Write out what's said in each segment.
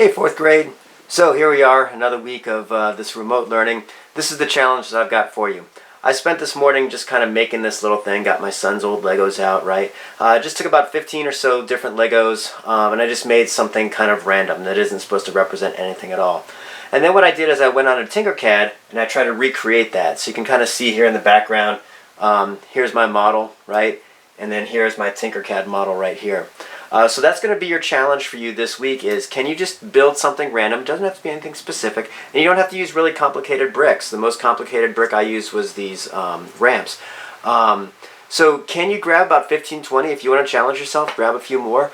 Hey, fourth grade. So here we are, another week of this remote learning. This is the challenge that I've got for you. I spent this morning just kind of making this little thing, got my son's old Legos out, right? Just took about 15 or so different Legos, and I just made something kind of random that isn't supposed to represent anything at all. And then what I did is I went on to Tinkercad, and I tried to recreate that. So you can kind of see here in the background, here's my model, right? And then here's my Tinkercad model right here. So that's going to be your challenge for you this week is, can you just build something random? It doesn't have to be anything specific. And you don't have to use really complicated bricks. The most complicated brick I used was these ramps. So can you grab about 15, 20, if you want to challenge yourself, grab a few more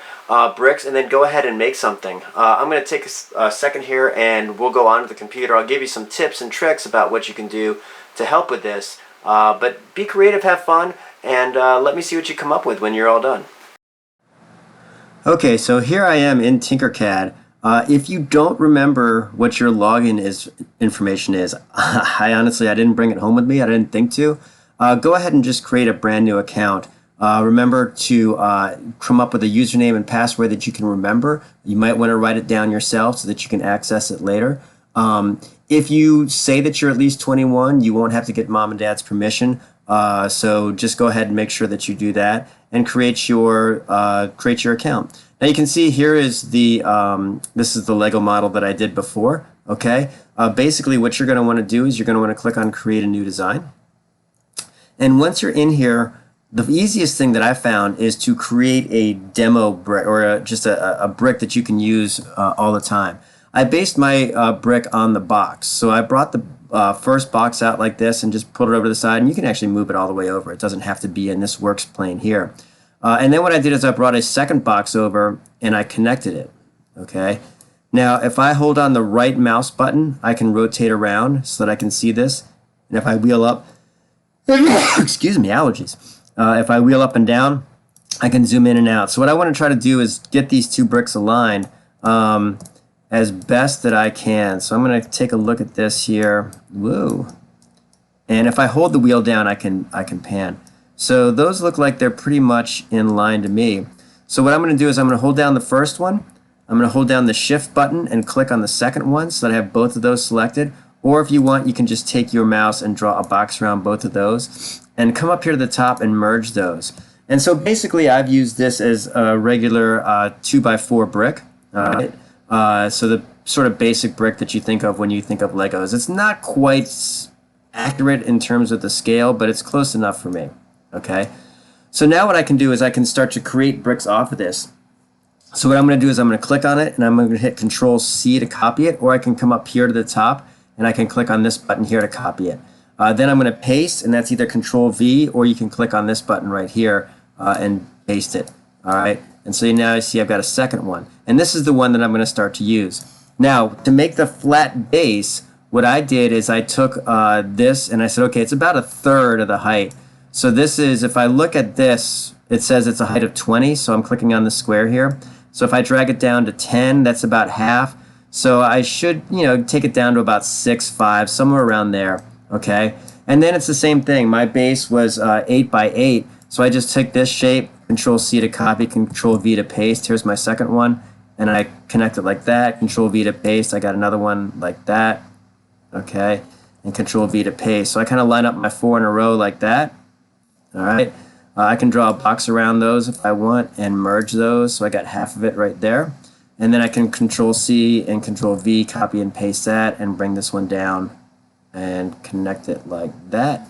bricks and then go ahead and make something. I'm going to take a second here and we'll go on to the computer. I'll give you some tips and tricks about what you can do to help with this. But be creative, have fun, and let me see what you come up with when you're all done. Okay, so here I am in Tinkercad. If you don't remember what your login information is, I didn't bring it home with me. I didn't think to. Go ahead and just create a brand new account. Remember to come up with a username and password that you can remember. You might want to write it down yourself so that you can access it later. If you say that you're at least 21, you won't have to get mom and dad's permission. So just go ahead and make sure that you do that and create your account. Now you can see here is the this is the Lego model that I did before. Okay, basically what you're going to want to do is you're going to want to click on Create a New Design. And once you're in here, the easiest thing that I found is to create a demo brick or just a brick that you can use all the time. I based my brick on the box, so I brought the first box out like this and just put it over to the side, and you can actually move it all the way over. It doesn't have to be in this works plane here. And then what I did is I brought a second box over and I connected it. Okay. Now if I hold on the right mouse button, I can rotate around so that I can see this. And if I wheel up, excuse me, allergies. If I wheel up and down, I can zoom in and out. So what I want to try to do is get these two bricks aligned as best that I can. So I'm going to take a look at this here. Whoa. And if I hold the wheel down, I can pan. So those look like they're pretty much in line to me. So what I'm going to do is I'm going to hold down the first one. I'm going to hold down the shift button and click on the second one so that I have both of those selected. Or if you want, you can just take your mouse and draw a box around both of those and come up here to the top and merge those. And so basically I've used this as a regular 2x4 brick. So the sort of basic brick that you think of when you think of Legos. It's not quite accurate in terms of the scale, but it's close enough for me. Okay. So now what I can do is I can start to create bricks off of this. So what I'm going to do is I'm going to click on it and I'm going to hit Control C to copy it, or I can come up here to the top and I can click on this button here to copy it. Then I'm going to paste, and that's either Control V, or you can click on this button right here and paste it. All right. And so now you see I've got a second one. And this is the one that I'm going to start to use. Now, to make the flat base, what I did is I took this and I said, okay, it's about 1/3 of the height. So this is, if I look at this, it says it's a height of 20, so I'm clicking on the square here. So if I drag it down to 10, that's about half. So I should, take it down to about 6'5", somewhere around there, okay? And then it's the same thing. My base was 8x8, so I just took this shape, Control C to copy, Control V to paste. Here's my second one, and I connect it like that. Control V to paste. I got another one like that, okay, and Control V to paste. So I kind of line up my 4 in a row like that. All right. I can draw a box around those if I want and merge those. So I got half of it right there, and then I can Control C and Control V, copy and paste that, and bring this one down and connect it like that.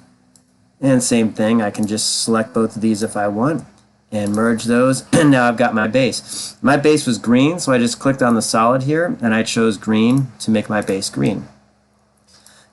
And same thing. I can just select both of these if I want and merge those, and now I've got my base. My base was green, so I just clicked on the solid here and I chose green to make my base green.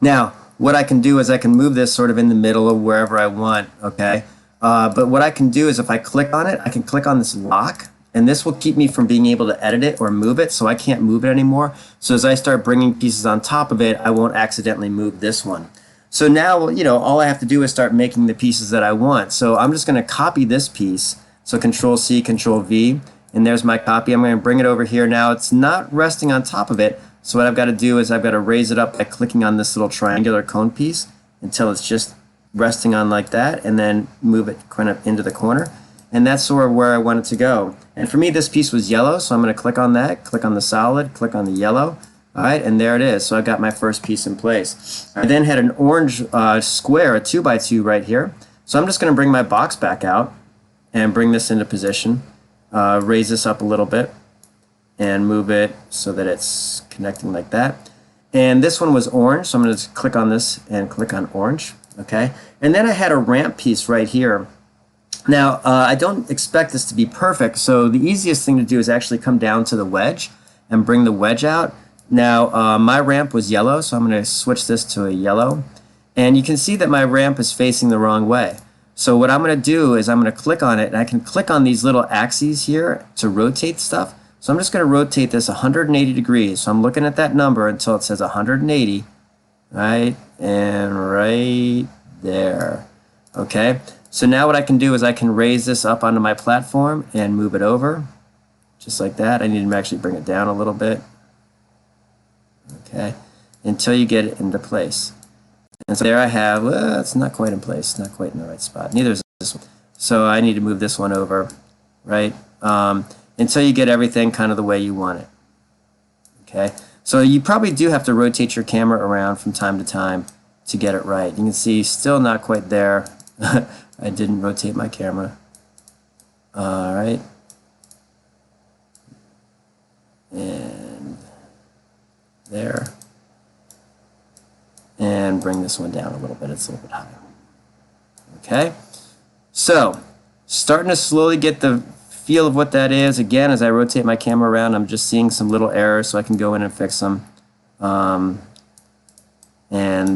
Now what I can do is I can move this sort of in the middle of wherever I want, okay? But what I can do is if I click on it, I can click on this lock, and this will keep me from being able to edit it or move it, so I can't move it anymore. So as I start bringing pieces on top of it, I won't accidentally move this one. So now, all I have to do is start making the pieces that I want. So I'm just going to copy this piece. So Control C, Control V, and there's my copy. I'm going to bring it over here now. It's not resting on top of it. So what I've got to do is I've got to raise it up by clicking on this little triangular cone piece until it's just resting on like that, and then move it kind of into the corner. and that's sort of where I want it to go. And for me, this piece was yellow, so I'm going to click on that, click on the solid, click on the yellow. All right, and there it is. So I got my first piece in place. I then had an orange square, a 2x2 right here. So I'm just going to bring my box back out and bring this into position, raise this up a little bit, and move it so that it's connecting like that. And this one was orange, so I'm going to click on this and click on orange. Okay, and then I had a ramp piece right here. Now, I don't expect this to be perfect, so the easiest thing to do is actually come down to the wedge and bring the wedge out. Now, my ramp was yellow, so I'm going to switch this to a yellow. And you can see that my ramp is facing the wrong way. So what I'm going to do is I'm going to click on it, and I can click on these little axes here to rotate stuff. So I'm just going to rotate this 180 degrees. So I'm looking at that number until it says 180, right? And right there. Okay? So now what I can do is I can raise this up onto my platform and move it over, just like that. I need to actually bring it down a little bit. Okay, until you get it into place. And so there I have, well, it's not quite in place, not quite in the right spot. Neither is this one. So I need to move this one over, right? Until you get everything kind of the way you want it. Okay, so you probably do have to rotate your camera around from time to time to get it right. You can see still not quite there. I didn't rotate my camera. All right. And there. And bring this one down a little bit. It's a little bit higher. Okay. So, starting to slowly get the feel of what that is. Again, as I rotate my camera around, I'm just seeing some little errors, so I can go in and fix them. And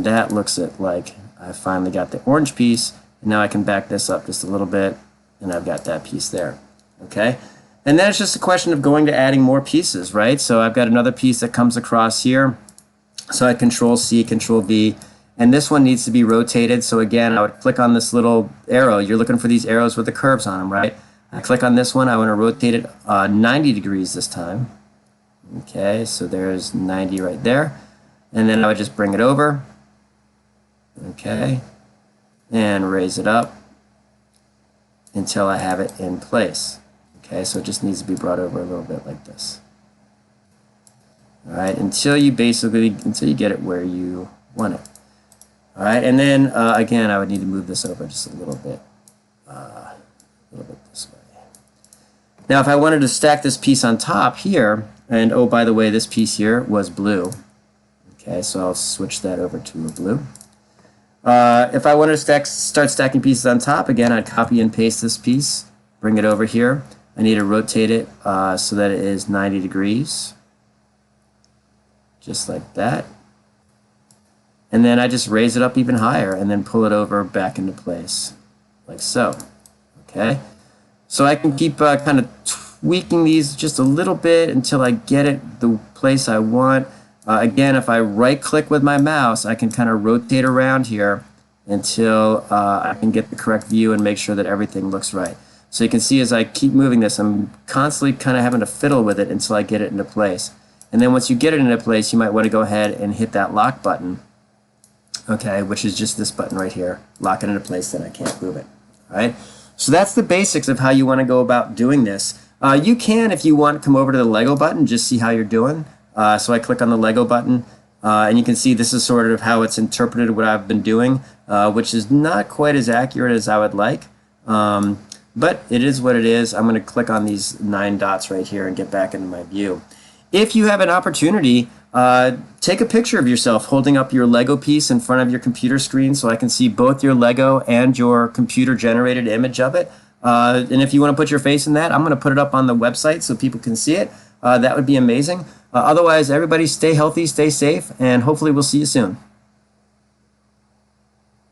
that looks like I finally got the orange piece. And now I can back this up just a little bit, and I've got that piece there. Okay? And then it's just a question of going to adding more pieces, right? So I've got another piece that comes across here. So I Control C, Control V, and this one needs to be rotated. So again, I would click on this little arrow. You're looking for these arrows with the curves on them, right? I click on this one. I want to rotate it 90 degrees this time. Okay, so there's 90 right there. And then I would just bring it over. Okay. And raise it up until I have it in place. Okay, so it just needs to be brought over a little bit like this. All right, until you get it where you want it. All right, and then again, I would need to move this over just a little bit this way. Now, if I wanted to stack this piece on top here, and oh, by the way, this piece here was blue. Okay, so I'll switch that over to a blue. If I wanted to start stacking pieces on top, again, I'd copy and paste this piece, bring it over here. I need to rotate it so that it is 90 degrees, just like that. And then I just raise it up even higher and then pull it over back into place, like so. Okay? So I can keep kind of tweaking these just a little bit until I get it the place I want. Again, if I right-click with my mouse, I can kind of rotate around here until I can get the correct view and make sure that everything looks right. So you can see as I keep moving this, I'm constantly kind of having to fiddle with it until I get it into place. And then once you get it into place, you might want to go ahead and hit that lock button, okay, which is just this button right here. Lock it into place, then I can't move it. All right? So that's the basics of how you want to go about doing this. You can, if you want, come over to the Lego button, just see how you're doing. So I click on the Lego button, and you can see this is sort of how it's interpreted what I've been doing, which is not quite as accurate as I would like. But it is what it is. I'm going to click on these 9 dots right here and get back into my view. If you have an opportunity, take a picture of yourself holding up your Lego piece in front of your computer screen so I can see both your Lego and your computer-generated image of it. And if you want to put your face in that, I'm going to put it up on the website so people can see it. That would be amazing. Otherwise, everybody stay healthy, stay safe, and hopefully we'll see you soon.